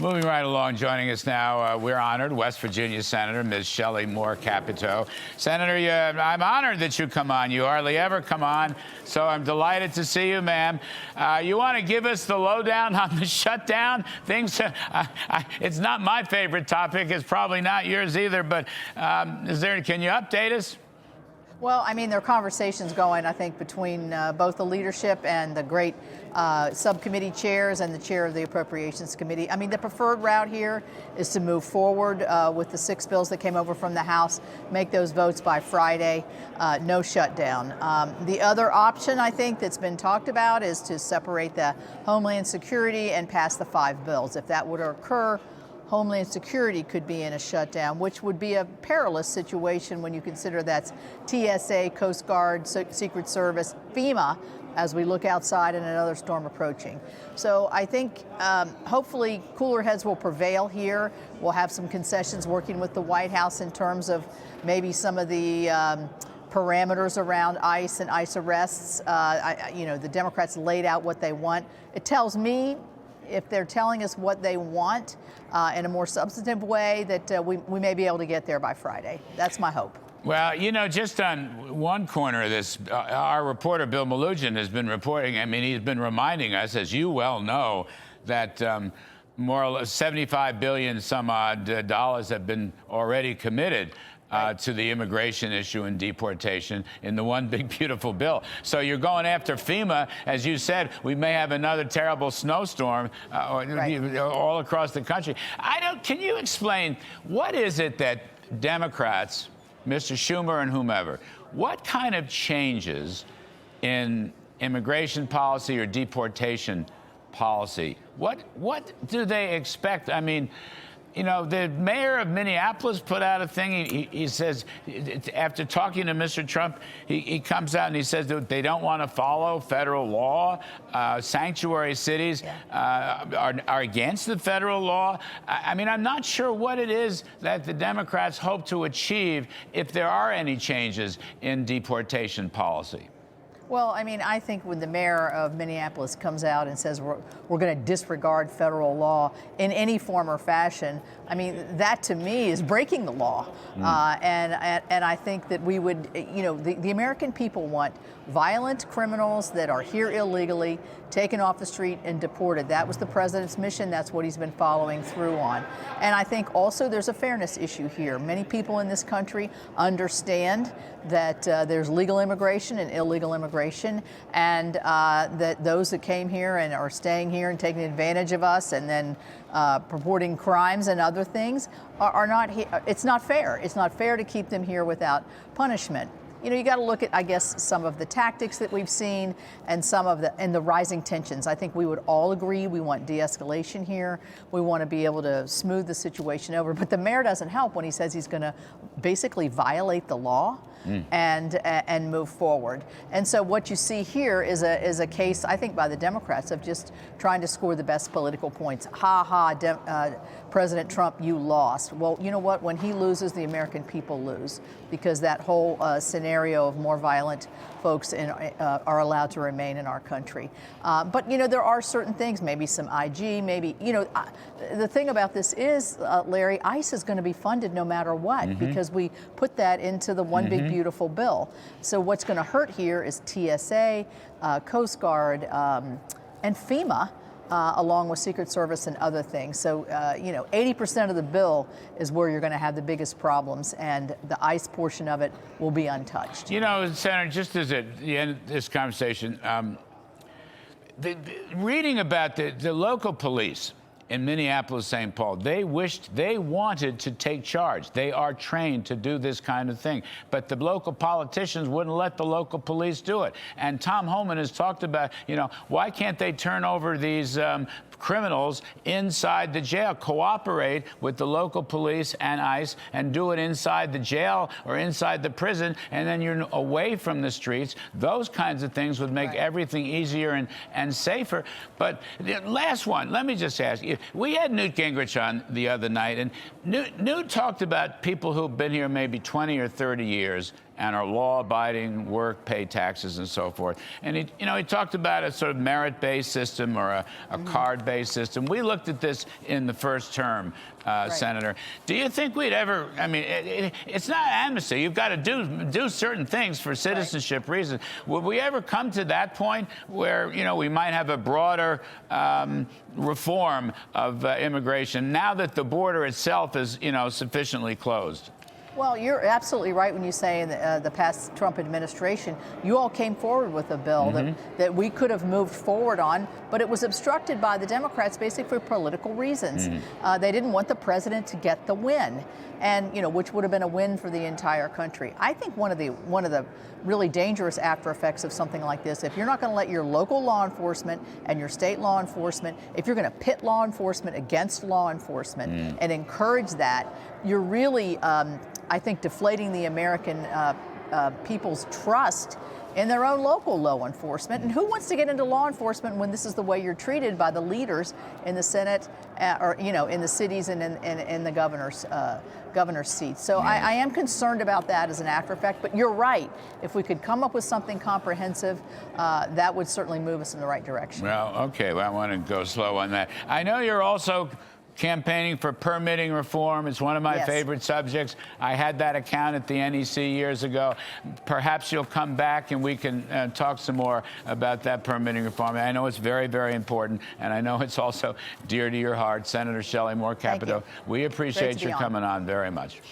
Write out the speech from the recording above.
Moving right along, joining us now, we're honored, West Virginia Senator Ms. Shelley Moore Capito. Senator, I'm honored that you come on. You hardly ever come on, so I'm delighted to see you, ma'am. You want to give us the lowdown on the shutdown? It's not my favorite topic. It's probably not yours either, but can you update us? Well, I mean, there are conversations going, I think, between both the leadership and the great subcommittee chairs and the chair of the Appropriations Committee. I mean, the preferred route here is to move forward with the 6 bills that came over from the House, make those votes by Friday, no shutdown. The other option, I think, that's been talked about is to separate the Homeland Security and pass the 5 bills. If that would occur, Homeland Security could be in a shutdown, which would be a perilous situation when you consider that's TSA, Coast Guard, Secret Service, FEMA, as we look outside and another storm approaching. So I think hopefully cooler heads will prevail here. We'll have some concessions working with the White House in terms of maybe some of the parameters around ICE and ICE arrests. The Democrats laid out what they want. It tells me, if they're telling us what they want in a more substantive way, that we may be able to get there by Friday. That's my hope. Well, you know, just on one corner of this, our reporter Bill Malugin has been reporting. I mean, he's been reminding us, as you well know, that more or less 75 billion some odd dollars have been already committed to the immigration issue and deportation in the one big beautiful bill. So you're going after FEMA. As you said, we may have another terrible snowstorm all across the country. Can you explain, what is it that Democrats, Mr. Schumer and whomever, what kind of changes in immigration policy or deportation policy, what do they expect? I mean, you know, the mayor of Minneapolis put out a thing. He says, after talking to Mr. Trump, he comes out and he says that they don't want to follow federal law. Sanctuary cities are against the federal law. I mean, I'm not sure what it is that the Democrats hope to achieve if there are any changes in deportation policy. Well, I mean, I think when the mayor of Minneapolis comes out and says we're going to disregard federal law in any form or fashion, I mean, that to me is breaking the law. And I think that we would, you know, the American people want violent criminals that are here illegally taken off the street and deported. That was the president's mission. That's what he's been following through on. And I think also there's a fairness issue here. Many people in this country understand that there's legal immigration and illegal immigration, and that those that came here and are staying here and taking advantage of us and then purporting crimes and other things are not here. It's not fair. It's not fair to keep them here without punishment. You know, you got to look at, I guess, some of the tactics that we've seen and some of the rising tensions. I think we would all agree we want de-escalation here. We want to be able to smooth the situation over. But the mayor doesn't help when he says he's going to basically violate the law and move forward. And so what you see here is a case, I think, by the Democrats of just trying to score the best political points. Ha ha, President Trump, you lost. Well, you know what? When he loses, the American people lose, because that whole scenario of more violent folks are allowed to remain in our country. But, you know, there are certain things, maybe some IG, maybe, you know, the thing about this is, Larry, ICE is going to be funded no matter what, because we put that into the one big beautiful bill. So what's going to hurt here is TSA, Coast Guard, and FEMA, along with Secret Service and other things. So, you know, 80% of the bill is where you're going to have the biggest problems, and the ICE portion of it will be untouched. You know, Senator, just as at the end of this conversation, reading about the local police in Minneapolis, St. Paul, they wanted to take charge. They are trained to do this kind of thing. But the local politicians wouldn't let the local police do it. And Tom Homan has talked about, you know, why can't they turn over these criminals inside the jail, cooperate with the local police and ICE and do it inside the jail or inside the prison, and then you're away from the streets. Those kinds of things would make everything easier and safer. But the last one, let me just ask you, we had Newt Gingrich on the other night, and Newt talked about people who've been here maybe 20 or 30 years and are law-abiding, work, pay taxes, and so forth. And he talked about a sort of merit-based system or a card-based system. We looked at this in the first term, Senator. Do you think we'd ever? I mean, it's not amnesty. You've got to do certain things for citizenship reasons. Would we ever come to that point where we might have a broader reform of immigration now that the border itself is sufficiently closed? Well, you're absolutely right when you say in the past Trump administration, you all came forward with a bill that we could have moved forward on, but it was obstructed by the Democrats basically for political reasons. They didn't want the president to get the win, and which would have been a win for the entire country. I think one of the really dangerous after effects of something like this, if you're not going to let your local law enforcement and your state law enforcement, if you're going to pit law enforcement against law enforcement and encourage that, you're really I think deflating the American people's trust in their own local law enforcement. And who wants to get into law enforcement when this is the way you're treated by the leaders in the Senate or in the cities and in the governor's seats? So I am concerned about that as an after effect. But you're right. If we could come up with something comprehensive, that would certainly move us in the right direction. Well, okay. Well, I want to go slow on that. I know you're also campaigning for permitting reform. It's one of my favorite subjects. I had that account at the NEC years ago. Perhaps you'll come back and we can talk some more about that permitting reform. I know it's very, very important, and I know it's also dear to your heart. Senator Shelley Moore Capito, we appreciate your coming on very much.